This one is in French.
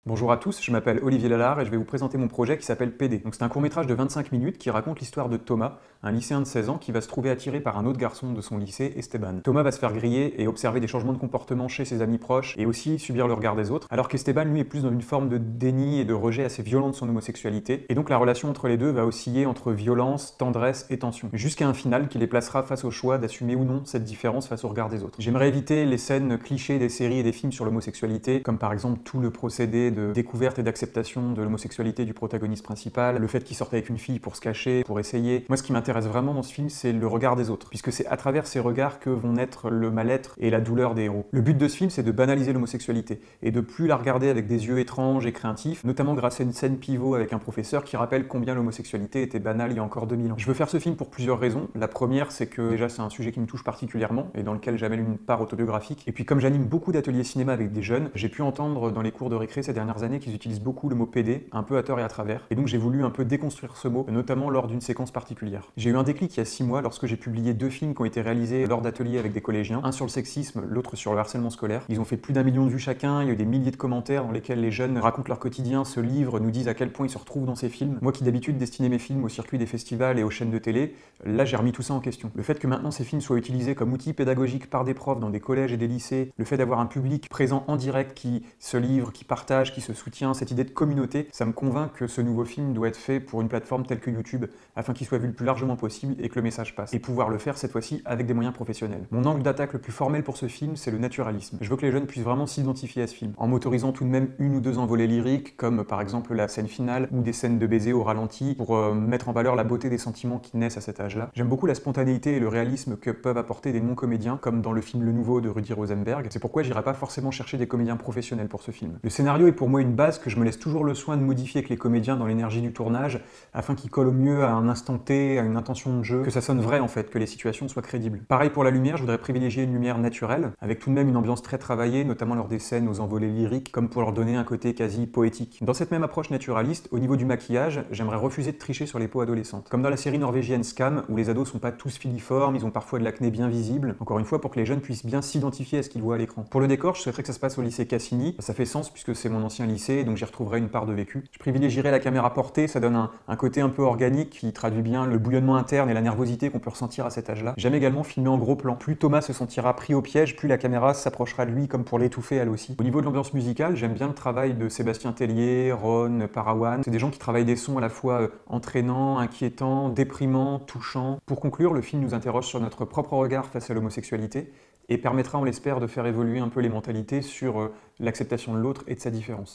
Bonjour à tous, je m'appelle Olivier Lalard et je vais vous présenter mon projet qui s'appelle PD. Donc c'est un court-métrage de 25 minutes qui raconte l'histoire de Thomas, un lycéen de 16 ans qui va se trouver attiré par un autre garçon de son lycée, Esteban. Thomas va se faire griller et observer des changements de comportement chez ses amis proches et aussi subir le regard des autres, alors qu'Esteban lui est plus dans une forme de déni et de rejet assez violent de son homosexualité. Et donc la relation entre les deux va osciller entre violence, tendresse et tension, jusqu'à un final qui les placera face au choix d'assumer ou non cette différence face au regard des autres. J'aimerais éviter les scènes clichés des séries et des films sur l'homosexualité, comme par exemple tout le procédé de découverte et d'acceptation de l'homosexualité du protagoniste principal, le fait qu'il sorte avec une fille pour se cacher, pour essayer. Moi, ce qui m'intéresse vraiment dans ce film, c'est le regard des autres, puisque c'est à travers ces regards que vont naître le mal-être et la douleur des héros. Le but de ce film, c'est de banaliser l'homosexualité, et de plus la regarder avec des yeux étranges et craintifs, notamment grâce à une scène pivot avec un professeur qui rappelle combien l'homosexualité était banale il y a encore 2000 ans. Je veux faire ce film pour plusieurs raisons. La première, c'est que déjà c'est un sujet qui me touche particulièrement, et dans lequel j'amène une part autobiographique. Et puis comme j'anime beaucoup d'ateliers cinéma avec des jeunes, j'ai pu entendre dans les cours de récré ces dernières années qu'ils utilisent beaucoup le mot PD, un peu à tort et à travers, et donc j'ai voulu un peu déconstruire ce mot, notamment lors d'une séquence particulière. J'ai eu un déclic il y a 6 mois lorsque j'ai publié 2 films qui ont été réalisés lors d'ateliers avec des collégiens, un sur le sexisme, l'autre sur le harcèlement scolaire. Ils ont fait plus d'1 million de vues chacun, il y a eu des milliers de commentaires dans lesquels les jeunes racontent leur quotidien, se livrent, nous disent à quel point ils se retrouvent dans ces films. Moi qui d'habitude destinais mes films au circuit des festivals et aux chaînes de télé, là j'ai remis tout ça en question. Le fait que maintenant ces films soient utilisés comme outils pédagogiques par des profs dans des collèges et des lycées, le fait d'avoir un public présent en direct qui se livre, qui partage, qui se soutient, cette idée de communauté, ça me convainc que ce nouveau film doit être fait pour une plateforme telle que YouTube, afin qu'il soit vu le plus largement possible et que le message passe. Et pouvoir le faire cette fois-ci avec des moyens professionnels. Mon angle d'attaque le plus formel pour ce film, c'est le naturalisme. Je veux que les jeunes puissent vraiment s'identifier à ce film, en m'autorisant tout de même 1 ou 2 envolées lyriques, comme par exemple la scène finale, ou des scènes de baiser au ralenti, pour mettre en valeur la beauté des sentiments qui naissent à cet âge-là. J'aime beaucoup la spontanéité et le réalisme que peuvent apporter des non-comédiens, comme dans le film Le Nouveau de Rudy Rosenberg. C'est pourquoi j'irai pas forcément chercher des comédiens professionnels pour ce film. Le scénario est pour moi une base que je me laisse toujours le soin de modifier avec les comédiens dans l'énergie du tournage, afin qu'il colle au mieux à un instant T, à une intention de jeu, que ça sonne vrai en fait, que les situations soient crédibles. Pareil pour la lumière, je voudrais privilégier une lumière naturelle, avec tout de même une ambiance très travaillée, notamment lors des scènes aux envolées lyriques, comme pour leur donner un côté quasi poétique. Dans cette même approche naturaliste, au niveau du maquillage, j'aimerais refuser de tricher sur les peaux adolescentes. Comme dans la série norvégienne Skam, où les ados sont pas tous filiformes, ils ont parfois de l'acné bien visible, encore une fois pour que les jeunes puissent bien s'identifier à ce qu'ils voient à l'écran. Pour le décor, je souhaiterais que ça se passe au lycée Cassini, ça fait sens puisque c'est mon ancien lycée, donc j'y retrouverai une part de vécu. Je privilégierai la caméra portée, ça donne un côté un peu organique qui traduit bien le bouillonnement interne et la nervosité qu'on peut ressentir à cet âge-là. J'aime également filmer en gros plan. Plus Thomas se sentira pris au piège, plus la caméra s'approchera de lui comme pour l'étouffer elle aussi. Au niveau de l'ambiance musicale, j'aime bien le travail de Sébastien Tellier, Ron, Parawan. C'est des gens qui travaillent des sons à la fois entraînants, inquiétants, déprimants, touchants. Pour conclure, le film nous interroge sur notre propre regard face à l'homosexualité et permettra, on l'espère, de faire évoluer un peu les mentalités sur l'acceptation de l'autre et de sa différence.